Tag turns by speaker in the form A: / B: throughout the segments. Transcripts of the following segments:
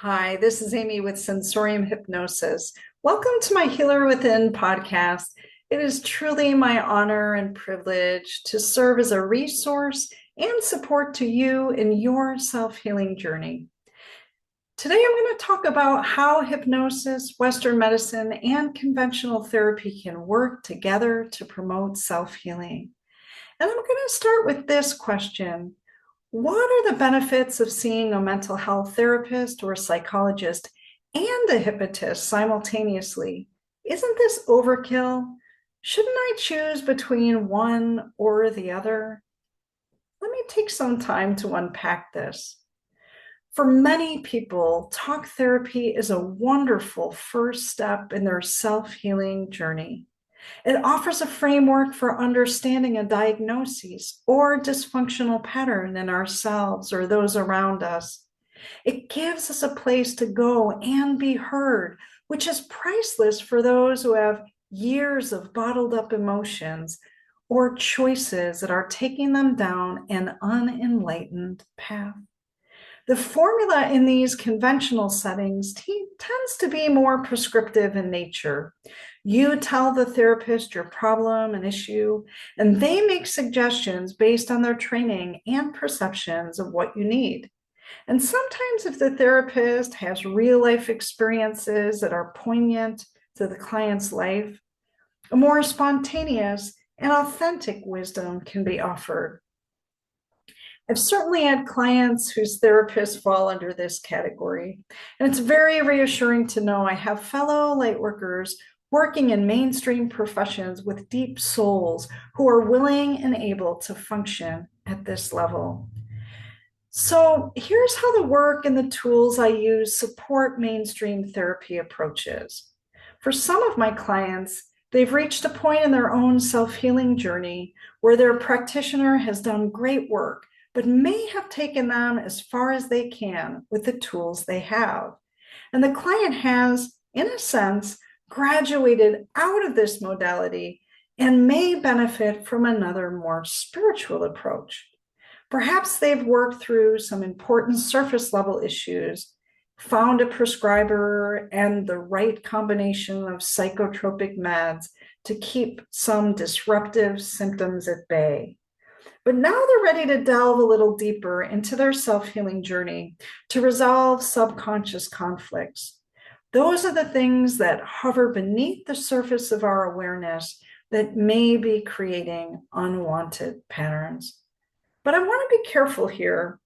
A: Hi, this is Amy with Sensorium Hypnosis. Welcome to my Healer Within podcast. It is truly my honor and privilege to serve as a resource and support to you in your self-healing journey. Today, I'm going to talk about how hypnosis, Western medicine, and conventional therapy can work together to promote self-healing. And I'm going to start with this question. What are the benefits of seeing a mental health therapist or psychologist and a hypnotist simultaneously? Isn't this overkill? Shouldn't I choose between one or the other? Let me take some time to unpack this. For many people, talk therapy is a wonderful first step in their self-healing journey. It offers a framework for understanding a diagnosis or dysfunctional pattern in ourselves or those around us. It gives us a place to go and be heard, which is priceless for those who have years of bottled up emotions or choices that are taking them down an unenlightened path. The formula in these conventional settings tends to be more prescriptive in nature. You tell the therapist your problem and issue, and they make suggestions based on their training and perceptions of what you need. And sometimes, if the therapist has real life experiences that are poignant to the client's life, a more spontaneous and authentic wisdom can be offered. I've certainly had clients whose therapists fall under this category, and it's very reassuring to know I have fellow lightworkers working in mainstream professions with deep souls who are willing and able to function at this level. So here's how the work and the tools I use support mainstream therapy approaches. For some of my clients, they've reached a point in their own self-healing journey where their practitioner has done great work but may have taken them as far as they can with the tools they have. And the client has, in a sense, graduated out of this modality and may benefit from another more spiritual approach. Perhaps they've worked through some important surface level issues, found a prescriber and the right combination of psychotropic meds to keep some disruptive symptoms at bay. But now they're ready to delve a little deeper into their self-healing journey to resolve subconscious conflicts. Those are the things that hover beneath the surface of our awareness that may be creating unwanted patterns. But I want to be careful here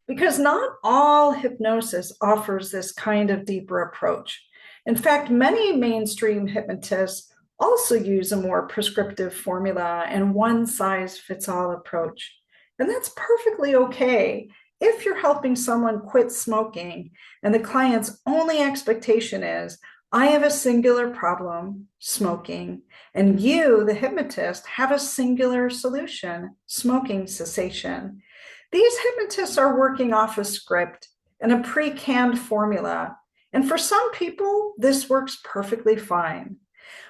A: because not all hypnosis offers this kind of deeper approach. In fact, many mainstream hypnotists also use a more prescriptive formula and one-size-fits-all approach. And that's perfectly okay if you're helping someone quit smoking and the client's only expectation is, I have a singular problem, smoking, and you, the hypnotist, have a singular solution, smoking cessation. These hypnotists are working off a script and a pre-canned formula. And for some people, this works perfectly fine.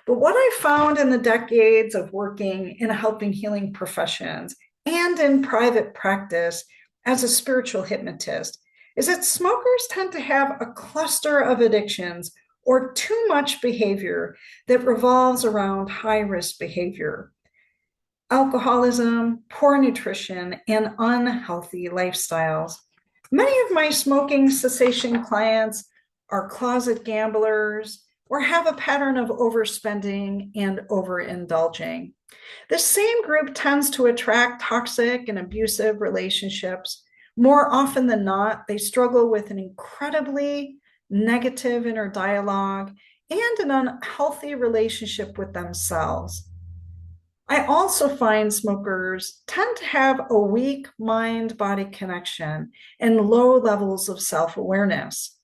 A: But what I found in the decades of working in helping healing professions and in private practice as a spiritual hypnotist is that smokers tend to have a cluster of addictions or too much behavior that revolves around high-risk behavior. Alcoholism, poor nutrition, and unhealthy lifestyles. Many of my smoking cessation clients are closet gamblers or have a pattern of overspending and overindulging. This same group tends to attract toxic and abusive relationships. More often than not, they struggle with an incredibly negative inner dialogue and an unhealthy relationship with themselves. I also find smokers tend to have a weak mind-body connection and low levels of self-awareness.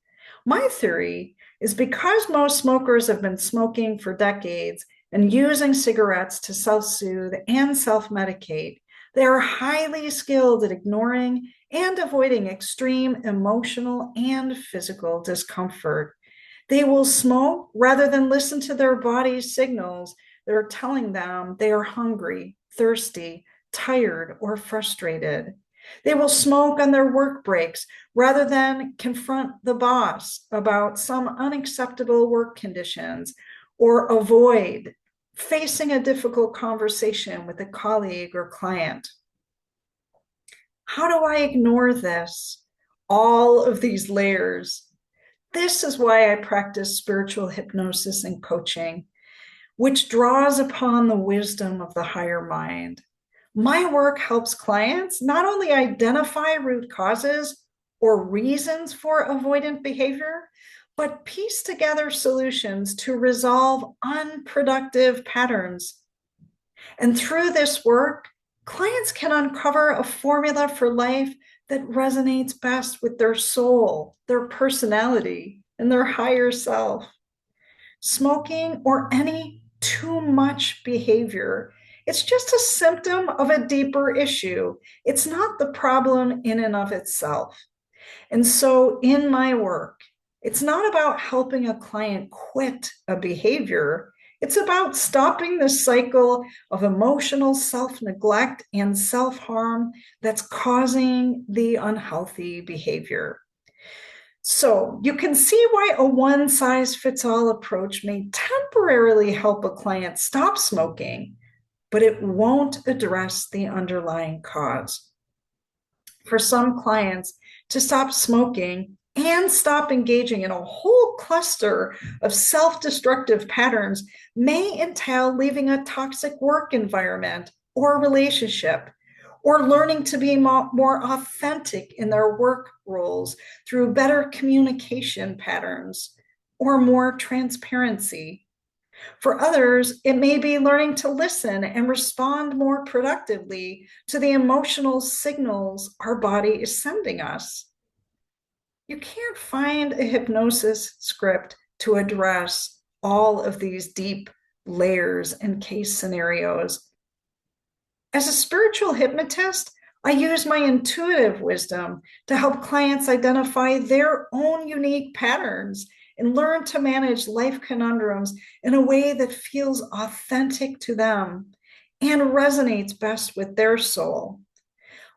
A: My theory is because most smokers have been smoking for decades and using cigarettes to self-soothe and self-medicate, they are highly skilled at ignoring and avoiding extreme emotional and physical discomfort. They will smoke rather than listen to their body's signals that are telling them they are hungry, thirsty, tired, or frustrated. They will smoke on their work breaks rather than confront the boss about some unacceptable work conditions or avoid facing a difficult conversation with a colleague or client. How do I ignore this? All of these layers. This is why I practice spiritual hypnosis and coaching, which draws upon the wisdom of the higher mind. My work helps clients not only identify root causes or reasons for avoidant behavior, but piece together solutions to resolve unproductive patterns. And through this work, clients can uncover a formula for life that resonates best with their soul, their personality, and their higher self. Smoking or any too much behavior, it's just a symptom of a deeper issue. It's not the problem in and of itself. And so in my work, it's not about helping a client quit a behavior. It's about stopping the cycle of emotional self-neglect and self-harm that's causing the unhealthy behavior. So you can see why a one-size-fits-all approach may temporarily help a client stop smoking, but it won't address the underlying cause. For some clients, to stop smoking and stop engaging in a whole cluster of self-destructive patterns may entail leaving a toxic work environment or relationship, or learning to be more authentic in their work roles through better communication patterns or more transparency. For others, it may be learning to listen and respond more productively to the emotional signals our body is sending us. You can't find a hypnosis script to address all of these deep layers and case scenarios. As a spiritual hypnotist, I use my intuitive wisdom to help clients identify their own unique patterns and learn to manage life conundrums in a way that feels authentic to them and resonates best with their soul.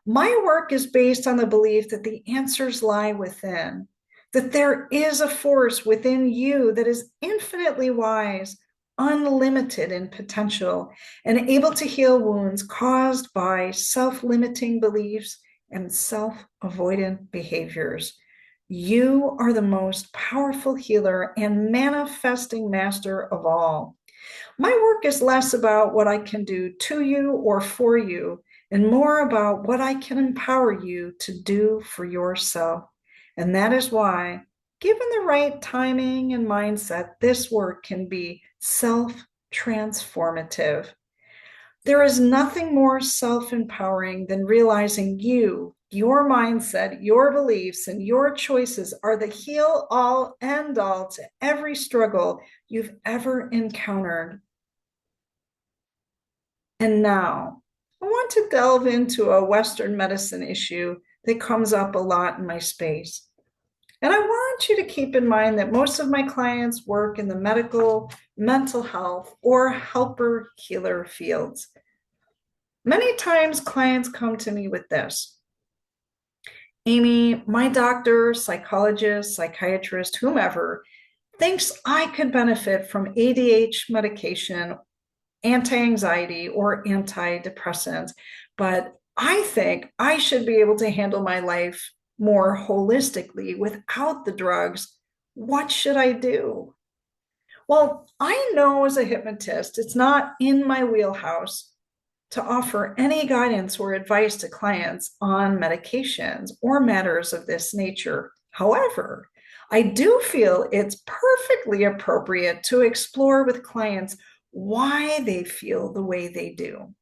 A: My work is based on the belief that the answers lie within, that there is a force within you that is infinitely wise, unlimited in potential, and able to heal wounds caused by self-limiting beliefs and self-avoidant behaviors. You are the most powerful healer and manifesting master of all. My work is less about what I can do to you or for you, and more about what I can empower you to do for yourself. And that is why, given the right timing and mindset, this work can be self-transformative. There is nothing more self-empowering than realizing you, your mindset, your beliefs, and your choices are the heal all end all to every struggle you've ever encountered. And now, I want to delve into a Western medicine issue that comes up a lot in my space. And I want you to keep in mind that most of my clients work in the medical, mental health, or helper healer fields. Many times clients come to me with this. Amy, my doctor, psychologist, psychiatrist, whomever, thinks I could benefit from ADHD medication, anti-anxiety, or antidepressants, but I think I should be able to handle my life more holistically without the drugs. What should I do? Well, I know as a hypnotist, it's not in my wheelhouse to offer any guidance or advice to clients on medications or matters of this nature. However, I do feel it's perfectly appropriate to explore with clients why they feel the way they do.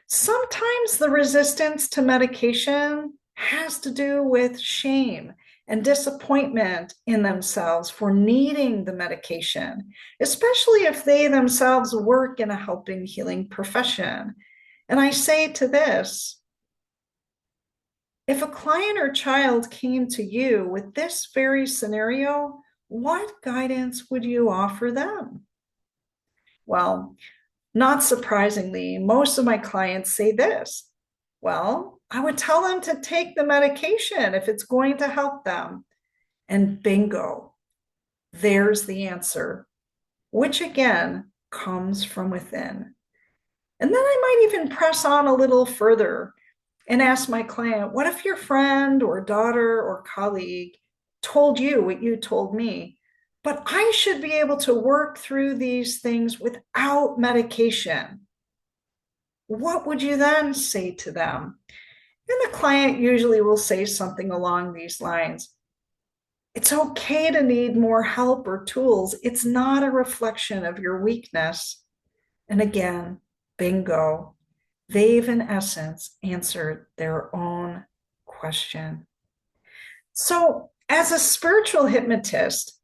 A: Sometimes the resistance to medication has to do with shame and disappointment in themselves for needing the medication, especially if they themselves work in a helping healing profession. And I say to this, if a client or child came to you with this very scenario, what guidance would you offer them? Well, not surprisingly, most of my clients say this. Well, I would tell them to take the medication if it's going to help them. And bingo, there's the answer, which again comes from within. And then I might even press on a little further and ask my client, what if your friend or daughter or colleague told you what you told me? But I should be able to work through these things without medication. What would you then say to them? And the client usually will say something along these lines. It's okay to need more help or tools. It's not a reflection of your weakness. And again, bingo. They've, in essence, answered their own question. So, as a spiritual hypnotist,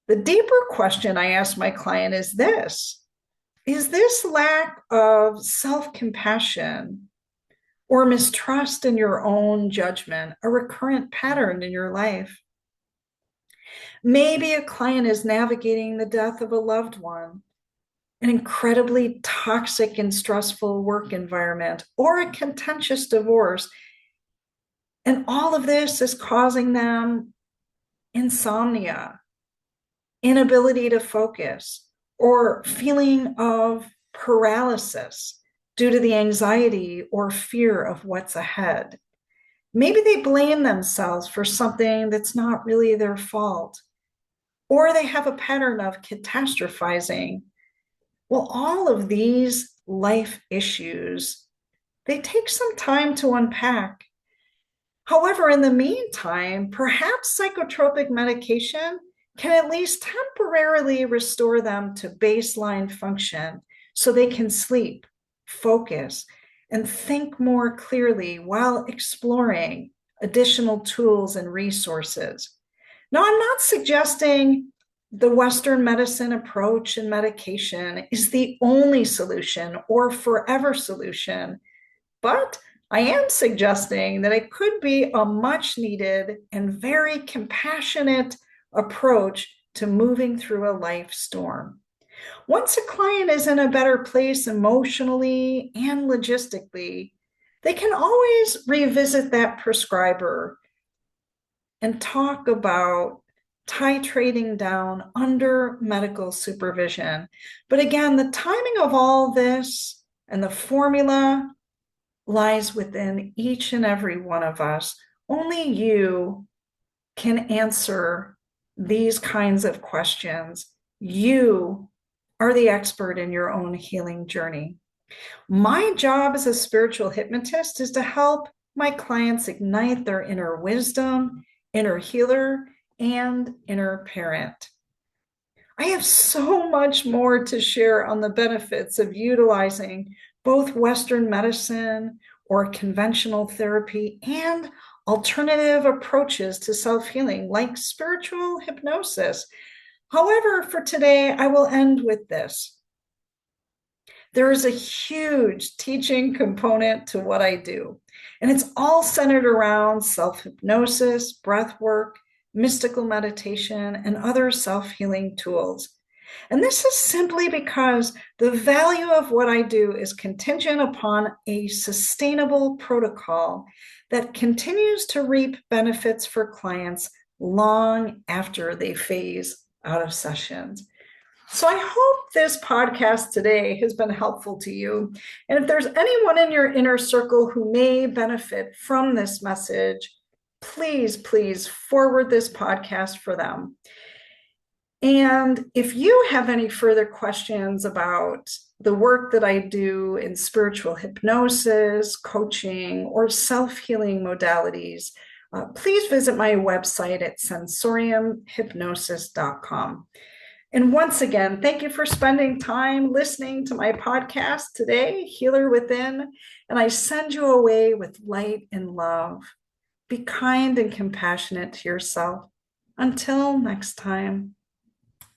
A: the deeper question I ask my client is this: is this lack of self compassion or mistrust in your own judgment a recurrent pattern in your life? Maybe a client is navigating the death of a loved one, an incredibly toxic and stressful work environment, or a contentious divorce. And all of this is causing them insomnia, inability to focus, or feeling of paralysis due to the anxiety or fear of what's ahead. Maybe they blame themselves for something that's not really their fault, or they have a pattern of catastrophizing. Well, all of these life issues, they take some time to unpack. However, in the meantime, perhaps psychotropic medication can at least temporarily restore them to baseline function so they can sleep, focus, and think more clearly while exploring additional tools and resources. Now, I'm not suggesting the Western medicine approach and medication is the only solution or forever solution, but I am suggesting that it could be a much needed and very compassionate approach to moving through a life storm. Once a client is in a better place emotionally and logistically, they can always revisit that prescriber and talk about titrating down under medical supervision. But again, the timing of all this and the formula lies within each and every one of us. Only you can answer these kinds of questions. You are the expert in your own healing journey. My job as a spiritual hypnotist is to help my clients ignite their inner wisdom, inner healer, and inner parent. I have so much more to share on the benefits of utilizing both Western medicine or conventional therapy and alternative approaches to self-healing like spiritual hypnosis. However, for today, I will end with this. There is a huge teaching component to what I do, and it's all centered around self-hypnosis, breath work, mystical meditation, and other self-healing tools. And this is simply because the value of what I do is contingent upon a sustainable protocol that continues to reap benefits for clients long after they phase out of sessions. So I hope this podcast today has been helpful to you. And if there's anyone in your inner circle who may benefit from this message, please forward this podcast for them. And if you have any further questions about the work that I do in spiritual hypnosis, coaching, or self-healing modalities, please visit my website at sensoriumhypnosis.com. And once again, thank you for spending time listening to my podcast today, Healer Within, and I send you away with light and love. Be kind and compassionate to yourself. Until next time.